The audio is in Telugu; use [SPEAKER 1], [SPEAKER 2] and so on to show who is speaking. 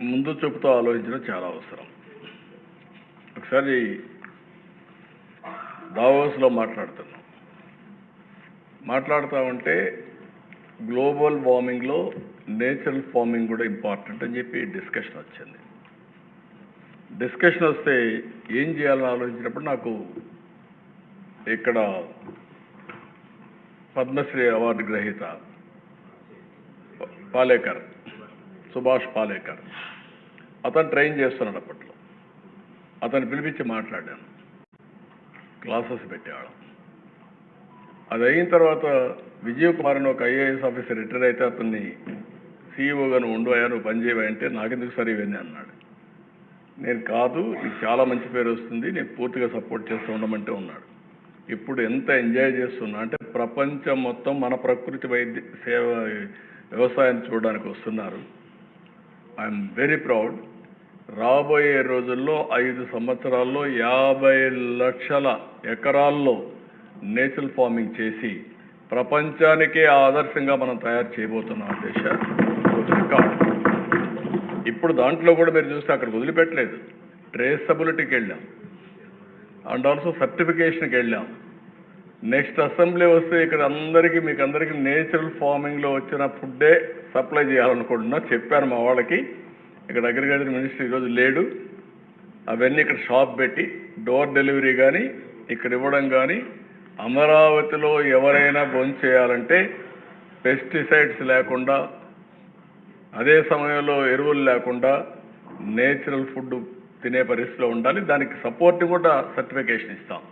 [SPEAKER 1] ముందు చూపుతో ఆలోచించడం చాలా అవసరం. ఒకసారి దావోస్లో మాట్లాడుతూ ఉంటే గ్లోబల్ వార్మింగ్లో నేచురల్ ఫార్మింగ్ కూడా ఇంపార్టెంట్ అని చెప్పి డిస్కషన్ వచ్చింది. డిస్కషన్ వస్తే ఏం చేయాలని ఆలోచించినప్పుడు నాకు ఇక్కడ పద్మశ్రీ అవార్డు గ్రహీత పాలేకర్, సుభాష్ పాలేకర్, అతను ట్రైన్ చేస్తున్నాడు. అప్పట్లో అతను పిలిపించి మాట్లాడాను, క్లాసెస్ పెట్టేవాళ్ళం. అది అయిన తర్వాత విజయ్ కుమార్ అని ఒక ఐఏఎస్ ఆఫీసర్ రిటైర్ అయితే అతన్ని సీఈఓగా నువ్వు ఉండవయా, నువ్వు పనిచేయవా అంటే నాకెందుకు సరే ఇవన్నీ అన్నాడు. నేను కాదు, నీకు చాలా మంచి పేరు వస్తుంది, నేను పూర్తిగా సపోర్ట్ చేస్తూ ఉండమంటే ఉన్నాడు. ఇప్పుడు ఎంత ఎంజాయ్ చేస్తున్నా అంటే ప్రపంచం మొత్తం మన ప్రకృతి వైద్య సేవ వ్యవసాయాన్ని చూడడానికి వస్తున్నారు. I'm very proud. రాబోయే రోజుల్లో 5 సంవత్సరాల్లో 50 లక్షల ఎకరాల్లో నేచురల్ ఫార్మింగ్ చేసి ప్రపంచానికే ఆదర్శంగా మనం తయారు చేయబోతున్నాం. దేశ రికార్డ్. ఇప్పుడు దాంట్లో కూడా మీరు చూస్తే అక్కడికి వదిలిపెట్టలేదు, ట్రేసబిలిటీకి వెళ్ళాం అండ్ ఆల్సో సర్టిఫికేషన్కి వెళ్ళాం. నెక్స్ట్ అసెంబ్లీ వస్తే ఇక్కడ మీకు అందరికీ నేచురల్ ఫార్మింగ్లో వచ్చిన ఫుడ్డే సప్లై చేయాలనుకుంటున్నా. చెప్పాను మా వాళ్ళకి, ఇక్కడ అగ్రికల్చర్ మినిస్టర్ ఈరోజు లేడు, అవన్నీ ఇక్కడ షాప్ పెట్టి డోర్ డెలివరీ కానీ ఇక్కడ ఇవ్వడం కానీ, అమరావతిలో ఎవరైనా భోంచేయాలంటే పెస్టిసైడ్స్ లేకుండా, అదే సమయంలో ఎరువులు లేకుండా నేచురల్ ఫుడ్ తినే పరిస్థితిలో ఉండాలి. దానికి సపోర్ట్ కూడా సర్టిఫికేషన్ ఇస్తాం.